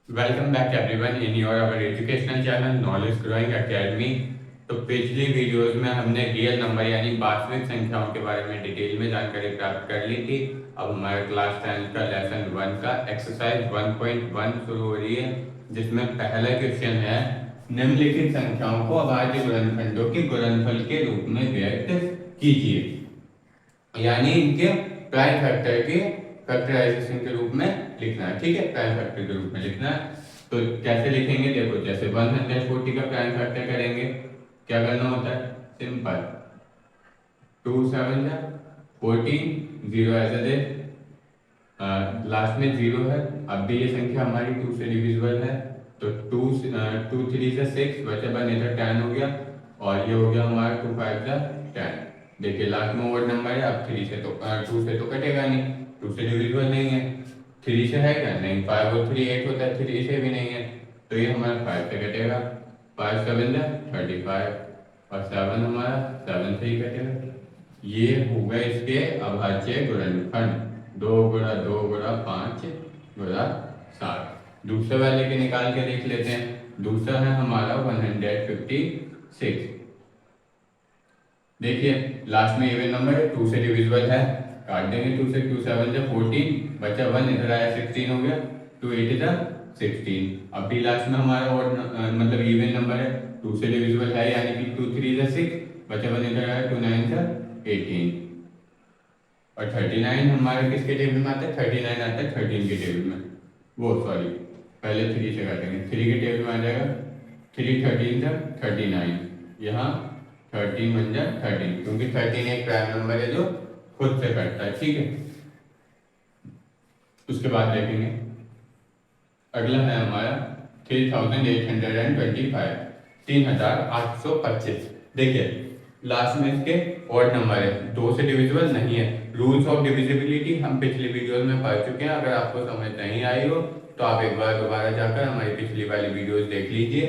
Welcome back everyone in your our educational channel knowledge growing academy. तो पिछली videos में हमने रियल नंबर यानी वास्तविक संख्याओं के बारे में डिटेल में जानकारी प्राप्त कर ली थी। अब हमारे क्लास 10 का लेसन 1 का एक्सरसाइज 1.1 शुरू हो रही है, जिसमें पहला क्वेश्चन है निम्नलिखित संख्याओं को अभाज्य गुणनखंडों के गुणनफल के रूप में व्यक्त कीजिए। यानी इनके प्राइम फैक्टर के फैक्टराइजेशन के रूप में लिखना है। ठीक है, प्राइम फैक्टर के रूप में लिखना है। तो कैसे लिखेंगे, देखो जैसे 140 का प्राइम फैक्टर करेंगे, क्या करना होता है, सिंपल 2 7 जा 14, 0 ऐसे दे, लास्ट में 0 है। अब भी ये संख्या हमारी 2 से डिविजिबल है, तो 2 2 3 से 6 बचा, बन इधर 10 हो गया, और ये हो गया हमारा 2 5 जा 10। देखिए लास्ट में ओड नंबर है, अब 3 से तो 2 से तो कटेगा नहीं, 2 से डिविजिबल नहीं है। 3 से है क्या, नहीं, 5 और 3 8 होता है, 3 से भी नहीं है, तो ये हमारा 5 से कटेगा। 5 7 जा 35, और 7 हमारा 7 से ही कटेगा। ये होगा इसके अभाज्य गुणनखंड, 2 गुणा 2 गुणा 5 गुणा 7। दूसरे वाले के निकाल के देख लेते हैं। दूसरा है हमारा 156। देखिए लास्ट में इवन नंबर है, 2 से डिविजिबल है, काट देंगे 2 से, 2 7 जा 14, बचा 1, इधर आया 16 हो गया, 2 8 जा 16। अब भी लास्ट में हमारा मतलब इवन नंबर है, 2 से डिविजिबल है, यानी कि 2 3 जा 6, बचा 1 इधर आया, 2 9 जा 18। और 39 हमारे किसके टेबल में आता है, 39 आता है 13 के टेबल में, वो सॉरी पहले 3 से काटेंगे, 3 के टेबल में आ जाएगा, 3 13 जा 39, यहाँ 13 बन जा 13, क्योंकि 13 एक प्राइम नंबर है जो खुद से कटता है। ठीक है, उसके बाद देखेंगे अगला है हमारा 3825, 3825। देखिए लास्ट में इसके ऑड नंबर है, 2 से डिविजिबल नहीं है। रूल्स ऑफ डिविजिबिलिटी हम पिछली वीडियोस में पढ़ चुके हैं, अगर आपको समझ नहीं आई हो तो आप एक बार दोबारा जाकर हमारी पिछली वाली वीडियोस देख लीजिए।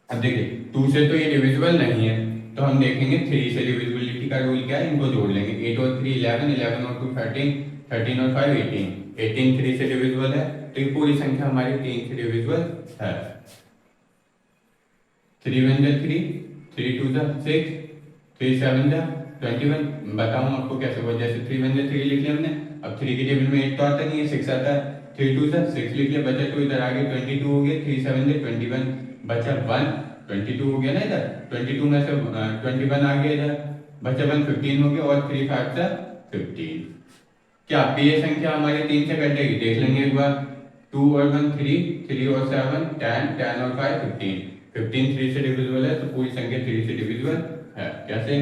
अब देखिए 2 से तो ये डिविजिबल नहीं है, तो हम देखेंगे 3 से डिविजिबिलिटी का रूल क्या है, इनको जोड़ लेंगे। 8 और 3 11, 11 और 2 13, 13 और 5 18, 18 3 से डिविजिबल है, तो ये पूरी संख्या हमारी 3 से डिविजिबल है। 3 1 जा 3, 3 2 जा 6, 3 7 जा 21। बताऊं आपको कैसे हुआ, जैसे 3 1 जा 3 लिख लिया हमने, अब 3 के टेबल में 8 तो आता नहीं है, 6 आता है, 3 2 जा 6 लिख लिया, बचा 2 इधर आगे 22 हो गया, 3 7 जा 21, बचा 1, 22 हो गया ना इधर, 22 में से 21 आ गया इधर, बचा 1 15 हो गया, और 3 5 जा 15। क्या अब भी ये संख्या हमारी 3 से कटेगी, देख लेंगे एक बार। 2 और 1 3, 3 और 7 10, 10 और 5 15, 15 3 से डिविजिबल है, तो पूरी संख्या 3 से डिविजिबल है। कैसे,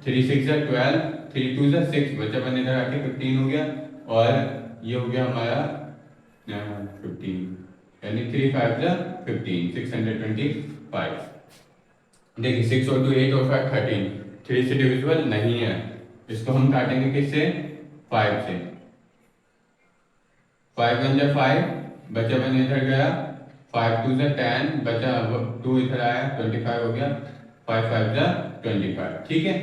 3 6 जा 12, 3 2 जा 6, बचा 1 इधर आके 15 हो गया, और ये हो गया हमारा 15, यानी 3 5 जा 15, 625। देखिए 6 और 2 8 और 5 13, 3 से डिविजिबल नहीं है, इसको हम काटेंगे किससे, 5 से। 5 1 जा 5, बचा 1 इधर गया, 5 2 जा 10, बचा 2 इधर आया 25 हो गया, 5 5 जा 25। ठीक है,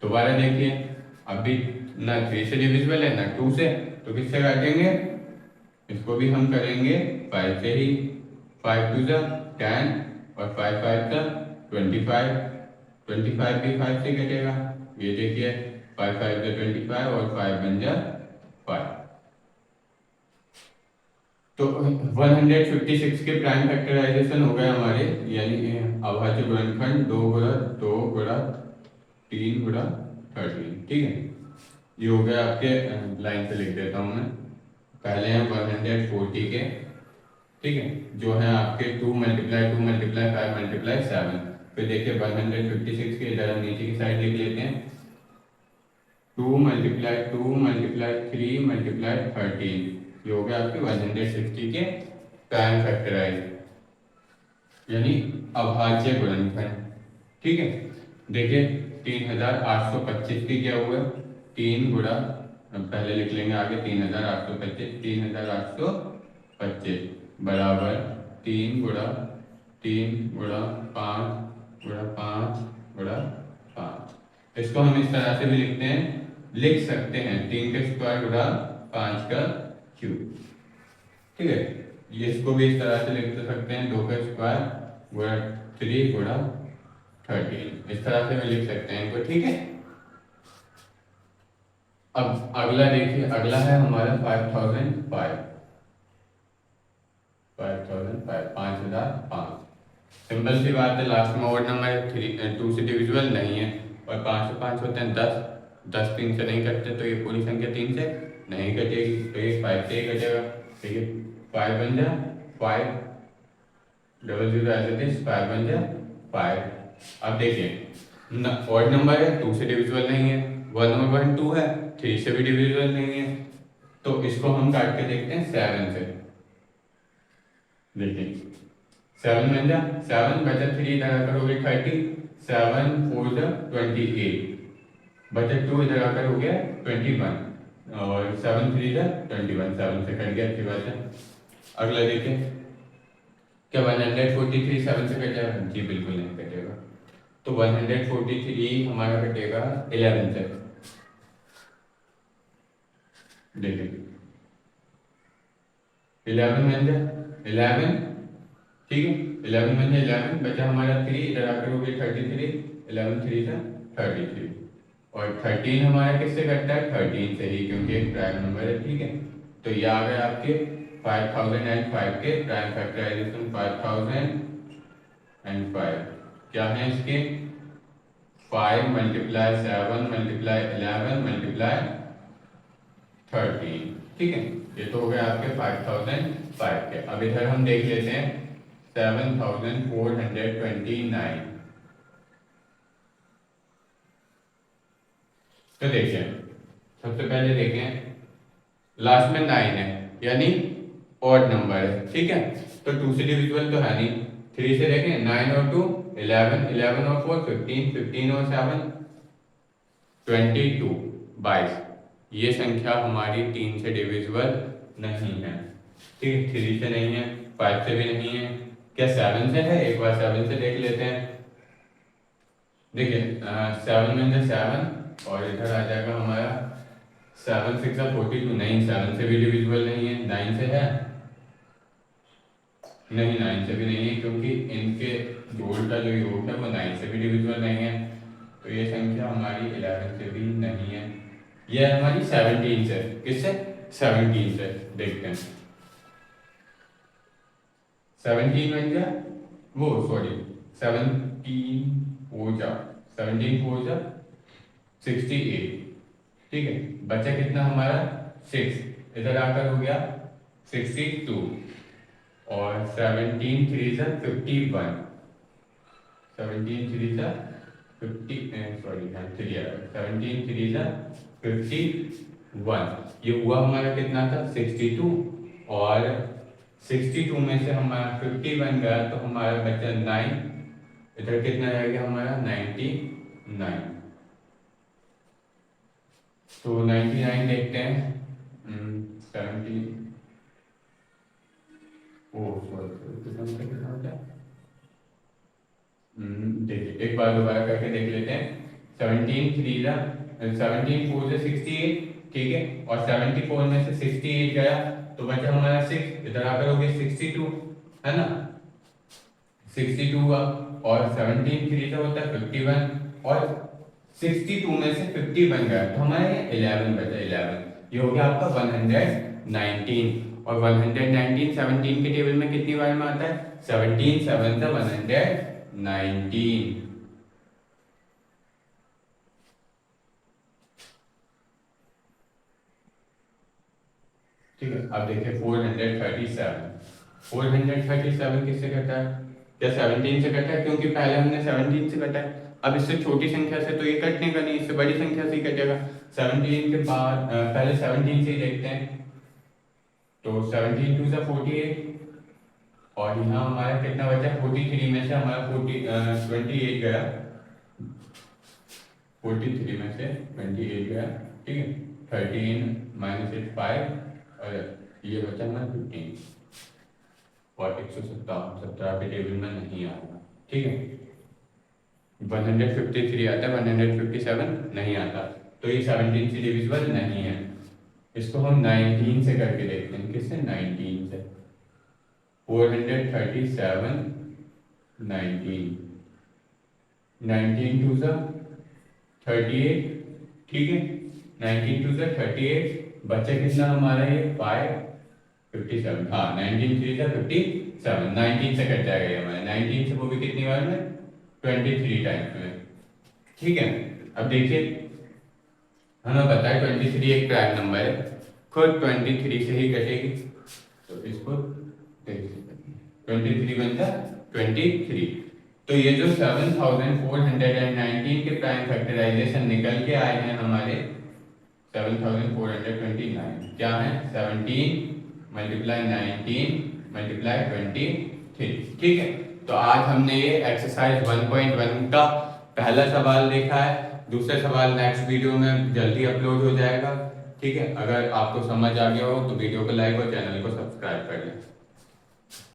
दोबारा देखिए, अब भी ना 3 से डिविजिबल है ना 2 से, तो किससे काटेंगे, इसको भी हम करेंगे 5 से ही। 5 2 जा 10, और 5 5 जा 25, 25 भी 5 से कटेगा, ये देखिए 5 5 जा 25, और 5 बन जा 5। तो 156 के प्राइम फैक्टराइजेशन हो गए हमारे, यानी अभाज्य गुणनखंड 2 गुणा 2 गुणा 3 गुणा 13। ठीक है, ये हो गया आपके, लाइन से लिख देता हूँ मैं। पहले हैं 140 के, ठीक है, जो है आपके 2 मल्टीप्लाई 2 मल्टीप्लाई 5 मल्टीप्लाई 7। फिर देखिए 156 के इधर हम नीचे की साइड लिख लेते हैं, 2 मल्टीप्लाई 2 मल्टीप्लाई 3 मल्टीप्लाई 13, ये हो गया आपके 160 के प्राइम फैक्टराइज, यानी अभाज्य गुणनखंड। ठीक है, देखिए 3825 की क्या हुआ, 3 गुणा, पहले लिख लेंगे आगे 3825, 3825 बराबर 3 गुणा 3 गुणा 5 गुणा 5 गुणा 5। इसको हम इस तरह से भी लिखते हैं, लिख सकते हैं 3 का स्क्वायर गुणा 5 का क्यूब। ठीक है, ये इसको भी इस तरह से लिख सकते हैं 2 का स्क्वायर गुणा 3 गुणा 13, इस तरह से भी लिख सकते हैं इनको, ठीक है। अब अगला देखिए, अगला है हमारा 5005, 5005। सिंपल सी बात है, लास्ट में ओड नंबर है, 2 से डिविजिबल नहीं है, और 5 से 5 होते हैं 10, 10 3 से नहीं कटते, तो ये पूरी संख्या 3 से नहीं कटेगी, तो ये 5 से ही कटेगा, ठीक है। 5 बन जा 5, 00 एज इट इज 5 बन जा 5। अब देखिए ऑड नंबर है, 2 से डिविजिबल नहीं है, 1 और 1 2 है, 3 से भी डिविजिबल नहीं है, तो इसको हम काट के देखते हैं 7 से। देखिए 7 बन जा 7 बचा 3 इधर आकर हो गया 30, 7 4 जा 28, बचा 2 इधर आकर हो गया 21, और 7 3 जा 21, 7 से कट गया, अच्छी बात है। अगला देखिए, क्या 143 7 से कटेगा? जी बिल्कुल नहीं कटेगा, तो 143 हमारा कटेगा 11 से। देखिए 11 बन जा 11, ठीक है, 11 बन जाए 11, बचा हमारा 3 इधर आकर हो गया 33, 11 3 से 33, और 13 हमारा किससे कटता है? 13 से ही, क्योंकि एक प्राइम नंबर है, ठीक है। तो ये आ गए आपके 5005 के प्राइम फैक्टराइजेशन, 5005 क्या है इसके? 5 मल्टीप्लाई 7 मल्टीप्लाई 11 मल्टीप्लाई 13, ठीक है। ये तो हो गया आपके 5005 के। अब इधर हम देख लेते हैं 7429। तो देखिए सबसे पहले देखें, लास्ट में 9 है, यानी ऑड नंबर है, ठीक है, तो 2 से डिविजिबल तो है नहीं। 3 से देखें, 9 और 2 11, 11 और 4 15, 15 और 7 22, 22। ये संख्या हमारी 3 से डिविजिबल नहीं है, ठीक है। 3 से नहीं है, 5 से भी नहीं है, क्या 7 से है? एक बार 7 से देख लेते हैं। देखिए 7 में से 7, और इधर आ जाएगा हमारा 7 6 42, नहीं 7 से भी डिविजिबल नहीं है। 9 से है? नहीं 9 से भी नहीं है, क्योंकि इनके जोड़ का जो योग है वो 9 से भी डिविजिबल नहीं है, तो ये संख्या हमारी 11 से भी नहीं है। ये हमारी 17 से, किससे? 17 से। देखते हैं 17 बन गया, वो सॉरी 17 हो जा 17 हो जा 68, ठीक है। बचा कितना हमारा? 6, इधर आकर हो गया 62, और 17 3 जा 51, 17 3 जा 50, सॉरी 17 3 जा 51। ये हुआ हमारा कितना था? 62, और 62 में से हमारा 50 बन गया, तो हमारा बचा 9, इधर कितना रहेगा हमारा? 99। तो 99 देखते हैं, 70, कितना होता है? देखिए एक बार दोबारा करके देख लेते हैं। 17 3 जा 17 4 से 68, ठीक है, और 74 में से 68 गया, तो बचा हमारा 6, इधर आकर हो गया 62, है ना, 62 हुआ, और 17 3 से होता है 51, और 62 में से 50 बन गया, तो हमारे 11 बचा 11। ये हो गया आपका 119, और 119 17 के टेबल में कितनी बार में आता है? 17 7 से 119, ठीक है। अब देखिए 437 किससे कटा है? क्या 17 से कटा है? क्योंकि पहले हमने 17 से कटा है। अब इससे छोटी संख्या से तो ये कटने का नहीं, इससे बड़ी संख्या से ही कटेगा। 17 के बाद पहले 17 से ही देखते हैं, तो 17 2 से 48, और यहाँ हमारा कितना बचा? 43 में से हमारा 28 गया, 43 में से 28 गया, ठीक है। 13 -8 5, और ये बचा हमारा 15, और 117 के टेबल में नहीं आएगा, ठीक है। 153 आता है, 157 नहीं आता, तो ये 17 से डिविजिबल नहीं है। इसको हम 19 से करके देखते हैं, किससे? 19 से। 437 19 19 टू सा 38, ठीक है, 19 टू सा 38, बच्चा कितना हमारा ये 557, हाँ 19 3 सा 57, 19 से कट जाएगा ये हमारा, 19 से वो भी कितनी बार में 23 टाइम्स में, ठीक है। अब देखिए हमें पता है 23 एक प्राइम नंबर है, खुद 23 से ही कटेगी, तो इसको 23 बनता 23। तो ये जो 7419 के प्राइम फैक्टराइजेशन निकल के आए हैं हमारे 7429, क्या है 17 मल्टीप्लाई 19 मल्टीप्लाई 23, ठीक है। तो आज हमने ये एक्सरसाइज 1.1 का पहला सवाल देखा है, दूसरा सवाल नेक्स्ट वीडियो में जल्दी अपलोड हो जाएगा, ठीक है। अगर आपको समझ आ गया हो तो वीडियो को लाइक और चैनल को सब्सक्राइब कर लें।